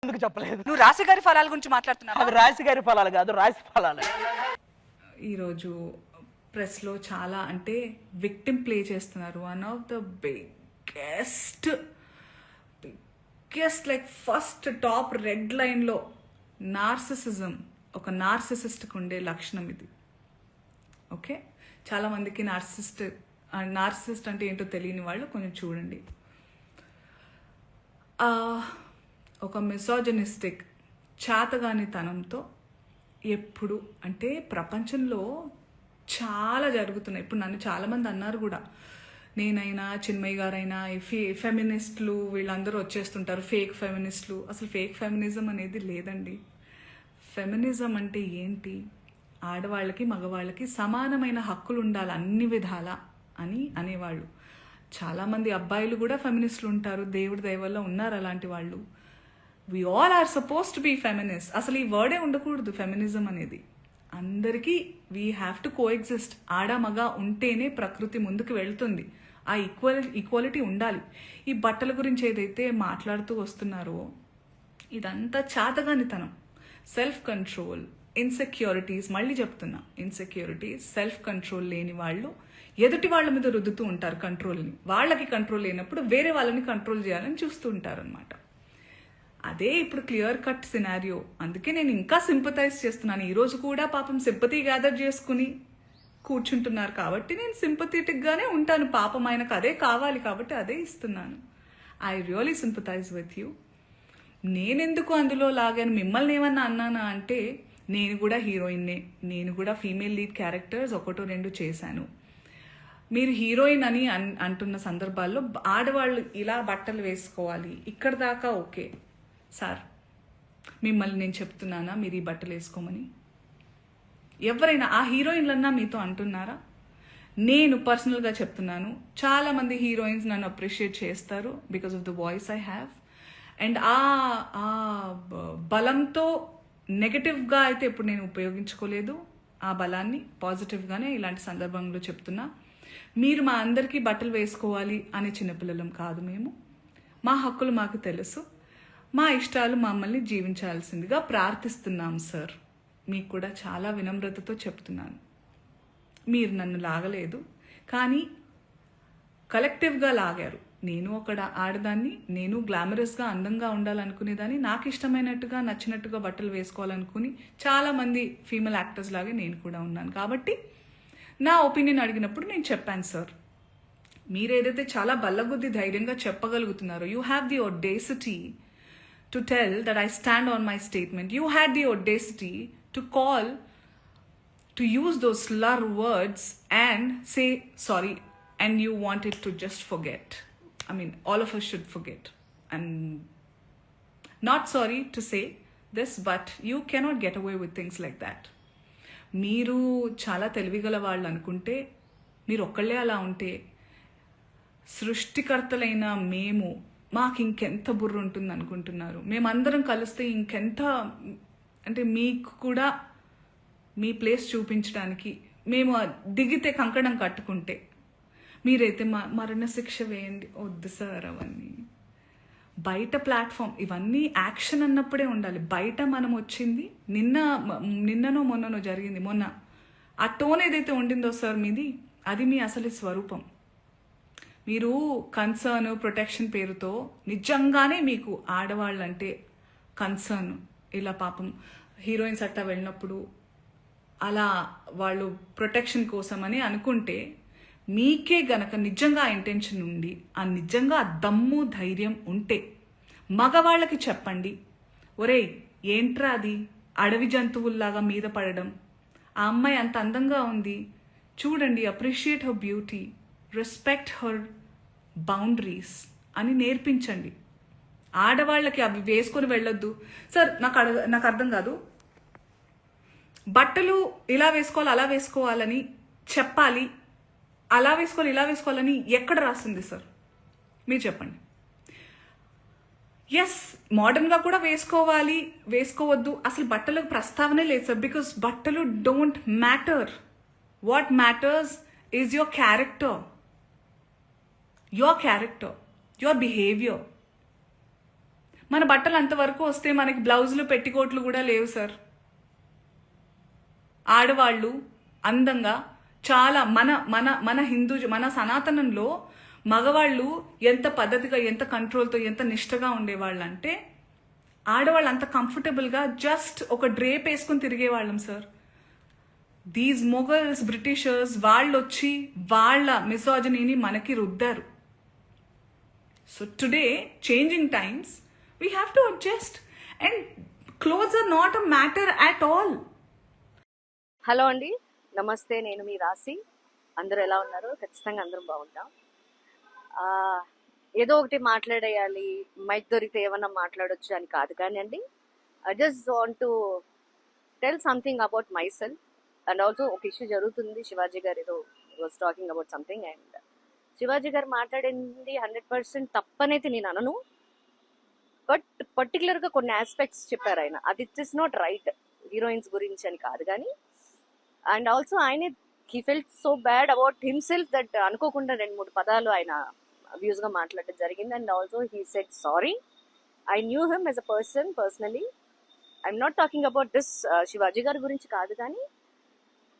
ఎందుకు చెప్పలేదు? నువ్వు రాశి గారి ఫలాల గురించి మాట్లాడుతున్నావు. అది రాశి గారి ఫలాలు కాదు, రాశి ఫలాలు. ఈరోజు ప్రెస్లో చాలా అంటే విక్టిమ్ ప్లే చేస్తున్నారు. One of the biggest like first top red లైన్లో నార్సిసిజం, ఒక నార్సిసిస్ట్కి ఉండే లక్షణం ఇది. ఓకే, చాలామందికి నార్సిసిస్ట్ అంటే ఏంటో తెలియని వాళ్ళు కొంచెం చూడండి. ఒక మిసోజనిస్టిక్ చాతగానితనంతో ఎప్పుడు అంటే ప్రపంచంలో చాలా జరుగుతున్నాయి. ఇప్పుడు నన్ను చాలామంది అన్నారు కూడా, నేనైనా చిన్మయ్య గారైనా ఫెమినిస్టులు వీళ్ళందరూ వచ్చేస్తుంటారు, ఫేక్ ఫెమినిస్టులు. అసలు ఫేక్ ఫెమినిజం అనేది లేదండి. ఫెమినిజం అంటే ఏంటి? ఆడవాళ్ళకి మగవాళ్ళకి సమానమైన హక్కులు ఉండాలి అన్ని విధాల అని అనేవాళ్ళు. చాలామంది అబ్బాయిలు కూడా ఫెమినిస్టులు ఉంటారు, దేవుడి దయ వల్ల ఉన్నారు అలాంటి వాళ్ళు. We all are suppose to be feminist. అసలు ఈ వర్డే ఉండకూడదు ఫెమినిజం అనేది. అందరికీ we have to coexist. ఆడ మగ ఉంటేనే ప్రకృతి ముందుకు వెళ్తుంది. ఆ ఈక్వాలిటీ ఉండాలి. ఈ బట్టల గురించి ఏదైతే మాట్లాడుతూ వస్తున్నారో ఇదంతా చాతగానితనం, సెల్ఫ్ కంట్రోల్, ఇన్సెక్యూరిటీస్. మళ్ళీ చెప్తున్నా, ఇన్సెక్యూరిటీస్, సెల్ఫ్ కంట్రోల్ లేని వాళ్ళు ఎదుటి వాళ్ళ మీద రుద్దుతూ ఉంటారు కంట్రోల్ని. వాళ్ళకి కంట్రోల్ లేనప్పుడు వేరే వాళ్ళని కంట్రోల్ చేయాలని చూస్తూ ఉంటారు అనమాట. అదే ఇప్పుడు క్లియర్ కట్ సినారియో. అందుకే నేను ఇంకా సింపథైజ్ చేస్తున్నాను. ఈరోజు కూడా పాపం సింపతి గ్యాదర్ చేసుకుని కూర్చుంటున్నారు కాబట్టి నేను సింపథెటిక్గానే ఉంటాను. పాపం ఆయనకు అదే కావాలి కాబట్టి అదే ఇస్తున్నాను. I really sympathise with you. నేనెందుకు అందులో లాగాను, మిమ్మల్ని ఏమన్నా అన్నానా అంటే, నేను కూడా హీరోయిన్నే, నేను కూడా ఫీమేల్ లీడ్ క్యారెక్టర్స్ 1-2 చేశాను. మీరు హీరోయిన్ అని అంటున్న సందర్భాల్లో ఆడవాళ్ళు ఇలా బట్టలు వేసుకోవాలి ఇక్కడ దాకా ఓకే సార్, మిమ్మల్ని నేను చెప్తున్నానా మీరు ఈ బట్టలు వేసుకోమని? ఎవరైనా ఆ హీరోయిన్లన్నా మీతో అంటున్నారా? నేను పర్సనల్గా చెప్తున్నాను, చాలామంది హీరోయిన్స్ నన్ను అప్రిషియేట్ చేస్తారు because of the voice I have. And ఆ బలంతో నెగటివ్గా అయితే ఇప్పుడు నేను ఉపయోగించుకోలేదు. ఆ బలాన్ని పాజిటివ్గానే ఇలాంటి సందర్భంలో చెప్తున్నా. మీరు మా అందరికీ బట్టలు వేసుకోవాలి అనే చిన్నపిల్లలం కాదు మేము. మా హక్కులు మాకు తెలుసు, మా ఇష్టాలు మమ్మల్ని జీవించాల్సిందిగా ప్రార్థిస్తున్నాం సార్. మీకు కూడా చాలా వినమ్రతతో చెప్తున్నాను. మీరు నన్ను లాగలేదు కానీ కలెక్టివ్గా లాగారు. నేను ఒక ఆడదాన్ని, నేను గ్లామరస్గా అందంగా ఉండాలనుకునేదాన్ని, నాకు ఇష్టమైనట్టుగా నచ్చినట్టుగా బట్టలు వేసుకోవాలనుకుని చాలామంది ఫీమేల్ యాక్టర్స్ లాగే నేను కూడా ఉన్నాను. కాబట్టి నా ఒపీనియన్ అడిగినప్పుడు నేను చెప్పాను సార్. మీరేదైతే చాలా బల్లగుద్ది ధైర్యంగా చెప్పగలుగుతున్నారో, you have the audacity to tell that I stand on my statement. You had the audacity to call, to use those slur words and say sorry, and you wanted to just forget. I mean, all of us should forget. I'm not sorry to say this, but you cannot get away with things like that. మీరు చాలా తెలివిగల వాళ్ళు అనుకుంటే, మీరు ఒక్కళ్ళే అలా ఉంటే, సృష్టికర్తలైన మేము మాకు ఇంకెంత బుర్ర ఉంటుంది అనుకుంటున్నారు? మేమందరం కలిస్తే ఇంకెంత, అంటే మీకు కూడా మీ ప్లేస్ చూపించడానికి మేము దిగితే కంకణం కట్టుకుంటే, మీరైతే మరణ శిక్ష వేయండి. వద్దు సార్ అవన్నీ. బయట ప్లాట్ఫామ్ ఇవన్నీ యాక్షన్ అన్నప్పుడే ఉండాలి. బయట మనం వచ్చింది నిన్ననో మొన్ననో జరిగింది. మొన్న ఆ టోన్ ఏదైతే ఉండిందో సార్ మీది, అది మీ అసలు స్వరూపం. మీరు కన్సర్న్, ప్రొటెక్షన్ పేరుతో నిజంగానే మీకు ఆడవాళ్ళంటే కన్సర్న్, ఇలా పాపం హీరోయిన్స్ అట్టా వెళ్ళినప్పుడు అలా వాళ్ళు ప్రొటెక్షన్ కోసం అని అనుకుంటే, మీకే గనక నిజంగా ఇంటెన్షన్ ఉండి ఆ నిజంగా దమ్ము ధైర్యం ఉంటే మగవాళ్ళకి చెప్పండి, ఒరేయ్ ఏంట్రా అది అడవి జంతువుల్లాగా మీద పడడం, ఆ అమ్మాయి అంత అందంగా ఉంది చూడండి, appreciate her beauty, respect her boundaries అని నేర్పించండి. ఆడవాళ్ళకి అవి వేసుకొని వెళ్ళొద్దు సార్. నాకు అర్థం కాదు, బట్టలు ఇలా వేసుకోవాలి అలా వేసుకోవాలని చెప్పాలి, అలా వేసుకోవాలి ఇలా వేసుకోవాలని ఎక్కడ రాస్తుంది సార్? మీరు చెప్పండి. ఎస్, మోడర్న్గా కూడా వేసుకోవాలి, వేసుకోవద్దు, అసలు బట్టలకు ప్రస్తావనే లేదు సార్. బికాస్ బట్టలు don't matter. What matters is your character, your behaviour. మన బట్టలు అంతవరకు వస్తే మనకి బ్లౌజులు పెట్టికోట్లు కూడా లేవు సార్. ఆడవాళ్ళు అందంగా చాలా మన మన మన హిందూ మన సనాతనంలో మగవాళ్ళు ఎంత పద్ధతిగా, ఎంత కంట్రోల్తో, ఎంత నిష్టగా ఉండేవాళ్ళు అంటే ఆడవాళ్ళు అంత కంఫర్టబుల్గా జస్ట్ ఒక డ్రేప్ వేసుకుని తిరిగేవాళ్ళం సార్. దీస్ మొఘల్స్, బ్రిటిషర్స్ వాళ్ళు వచ్చి వాళ్ళ మిసాజినీని మనకి రుద్దారు. So today changing times we have to adjust and clothes are not a matter at all. Hello అండి, నమస్తే. నేను మీ రాశి. అందరూ ఎలా ఉన్నారు? ఖచ్చితంగా అందరం బాగుంటాం. ఏదో ఒకటి మాట్లాడేయాలి, మైక్ దొరికితే ఏమన్నా మాట్లాడొచ్చు అని కాదు కానీ అండి, I just want to tell something about my self. And also ఒక ఇష్యూ జరుగుతుంది. శివాజీ గారు ఏదో was talking about something, and Shivaji గారు మాట్లాడింది 100% తప్పనైతే నేను అనను, బట్ పర్టికులర్గా కొన్ని ఆస్పెక్ట్స్ చెప్పారు ఆయన. అది it is not right, heroines గురించి అని కాదు కానీ. అండ్ ఆల్సో ఆయన he felt so bad about himself that అనుకోకుండా 2-3 పదాలు ఆయన అబ్యూస్గా మాట్లాడడం జరిగింది. And also he said sorry. I knew him as a person personally. I'm not talking about this Shivaji గారి గురించి కాదు కానీ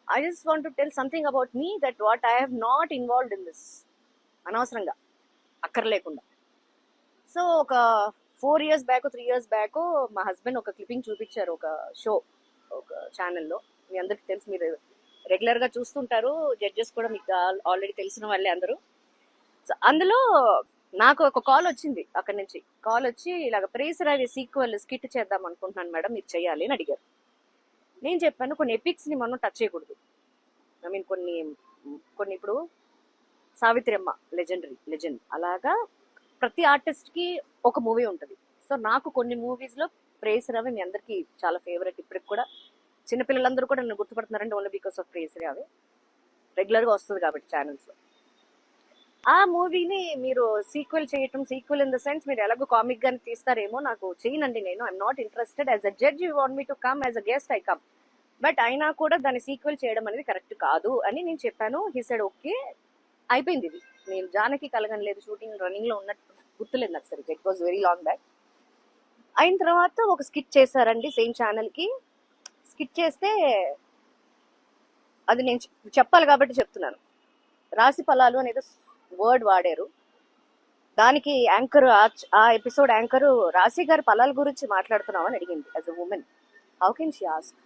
I just want to tell something about me that what I have not involved in this, అనవసరంగా అక్కర్లేకుండా. So ఒక 4 years back 3 years back మా husband ఒక clipping చూపించారు ఒక షో, ఒక ఛానల్లో. మీ అందరికి తెలుసు, మీరు రెగ్యులర్గా చూస్తుంటారు, జడ్జెస్ కూడా మీకు ఆల్రెడీ తెలిసిన వాళ్ళే అందరూ. సో అందులో నాకు ఒక కాల్ వచ్చింది, అక్కడి నుంచి కాల్ వచ్చి ఇలాగ ప్రేసరావి సీక్వెల్ స్కిట్ చేద్దాం అనుకుంటున్నాను మేడం, మీరు చేయాలి అని అడిగారు. నేను చెప్పాను కొన్ని ఎపిక్స్ని మనం టచ్ చేయకూడదు. ఐ మీన్ కొన్ని ఇప్పుడు సావిత్రి అమ్మ లెజెండ్ అలాగా ప్రతి ఆర్టిస్ట్కి ఒక మూవీ ఉంటుంది. సో నాకు కొన్ని మూవీస్లో ప్రేసరావి మీ అందరికీ చాలా ఫేవరెట్. ఇప్పటికి కూడా చిన్నపిల్లలందరూ కూడా నన్ను గుర్తుపడుతున్నారంటే ఓన్లీ బికాస్ ఆఫ్ ప్రేసరావి. రెగ్యులర్గా వస్తుంది కాబట్టి ఛానల్స్లో. ఆ మూవీని మీరు సీక్వెల్ చేయటం, సీక్వెల్ ఇన్ ద సెన్స్ మీరు ఎలాగో కామిక్ గాని తీస్తారేమో, నాకు చేయనండి, నేను I'm not interested. As a judge you want me to come, as a guest I come, but అయినా కూడా దాన్ని సీక్వెల్ చేయడం అనేది కరెక్ట్ కాదు అని నేను చెప్పాను. He said okay. అయిపోయింది. ఇది నేను జానకి కలగనలేదు, షూటింగ్ రన్నింగ్లో ఉన్నట్టు గుర్తులేదు నాకు సరిగ్గా, it was very long back. అయిన తర్వాత ఒక స్కిట్ చేశారండి సేమ్ ఛానల్కి. స్కిట్ చేస్తే అది నేను చెప్పాలి కాబట్టి చెప్తున్నాను. రాశి ఫలాలు అనేది వర్డ్ వాడారు. దానికి యాంకర్, ఆ ఎపిసోడ్ యాంకర్ రాశి గారి ఫలాల గురించి మాట్లాడుతున్నామని అడిగింది as a women. How can she ask?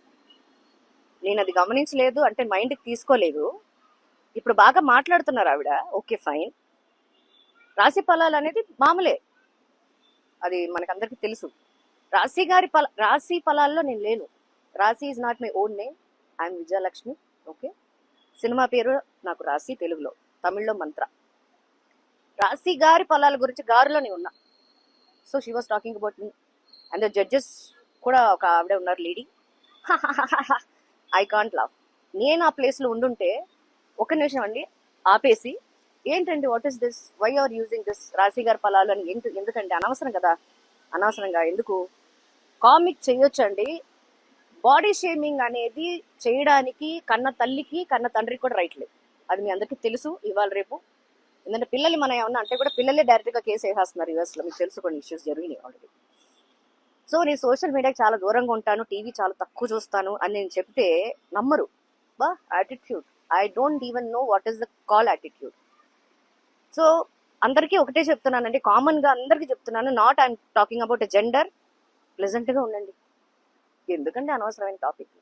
నేను అది గమనించలేదు అంటే మైండ్కి తీసుకోలేదు. ఇప్పుడు బాగా మాట్లాడుతున్నారు ఆవిడ, ఓకే ఫైన్. రాశి ఫలాలు అనేది మామూలే, అది మనకందరికీ తెలుసు. రాశి ఫలాల్లో నేను లేను. రాశి is not my own name. I'm Vijayalakshmi. Okay, cinema పేరు నాకు రాశి, తెలుగులో, తమిళ్లో మంత్ర. రాశి గారి ఫలాల గురించి గారులోనే ఉన్నా. So she was talking about me. And the judges కూడా ఒక ఆవిడ ఉన్నారు, లేడీ. I can't laugh. నేను ఆ ప్లేస్లో ఉండుంటే ఒక నిమిషం అండి ఆపేసి, ఏంటండి what is this, why are using this రాశి గారి ఫలాలు అని ఎందుకంటే అనవసరం కదా, అనవసరంగా ఎందుకు. కామిక్ చేయొచ్చండి. బాడీ షేమింగ్ అనేది చేయడానికి కన్న తల్లికి కన్న తండ్రికి కూడా రైట్ లేదు. అది మీ అందరికీ తెలుసు ఇవాళ రేపు. ఎందుకంటే పిల్లలు మనం ఏమన్నా అంటే కూడా పిల్లలే డైరెక్ట్గా కేసు వేసేస్తున్నారు యూఎస్లో. మీకు తెలుసు కొన్ని ఇష్యూస్ జరిగినాయి ఆల్రెడీ. సో నేను సోషల్ మీడియాకి చాలా దూరంగా ఉంటాను, టీవీ చాలా తక్కువ చూస్తాను అని నేను చెప్తే నమ్మరు. బా attitude, I don't even know what is the call attitude. So అందరికీ ఒకటే చెప్తున్నానండి, కామన్గా అందరికీ చెప్తున్నాను, not I'm talking about a gender. ప్లెజెంట్గా ఉండండి. ఎందుకంటే అనవసరమైన టాపిక్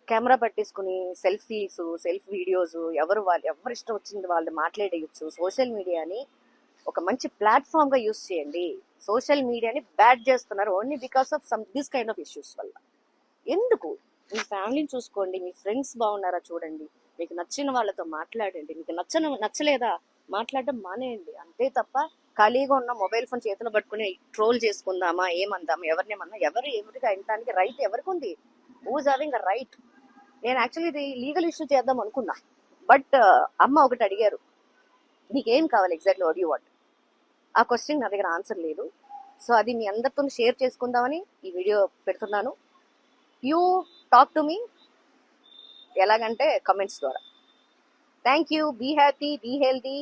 కెమెరా పట్టేసుకుని సెల్ఫీస్, సెల్ఫ్ వీడియోస్, ఎవరు ఇష్టం వచ్చింది వాళ్ళు మాట్లాడేయచ్చు. సోషల్ మీడియాని ఒక మంచి ప్లాట్ఫామ్గా యూస్ చేయండి. సోషల్ మీడియాని బ్యాడ్ చేస్తున్నారు only because of this kind of issues వల్ల. ఎందుకు? మీ ఫ్యామిలీని చూసుకోండి, మీ ఫ్రెండ్స్ బాగున్నారా చూడండి, మీకు నచ్చిన వాళ్ళతో మాట్లాడండి, మీకు నచ్చలేదా మాట్లాడడం మానేయండి. అంతే తప్ప ఖాళీగా ఉన్న మొబైల్ ఫోన్ చేతిలో పట్టుకుని ట్రోల్ చేసుకుందామా, ఏమందామా, ఎవరినేమన్నా, ఎవరికి వినటానికి రైట్ ఎవరికి ఉంది? Who's having a right? నేను యాక్చువల్లీ ఇది లీగల్ ఇష్యూ చేద్దాం అనుకున్నా, బట్ అమ్మ ఒకటి అడిగారు, నీకేం కావాలి ఎగ్జాక్ట్లీ, వాట్ యు వాంట్? ఆ క్వశ్చన్ నా దగ్గర ఆన్సర్ లేదు. సో అది మీ అందరితో షేర్ చేసుకుందామని ఈ వీడియో పెడుతున్నాను. యూ టాక్ టు మీ ఎలాగంటే కమెంట్స్ ద్వారా. Thank you. Be happy, be healthy.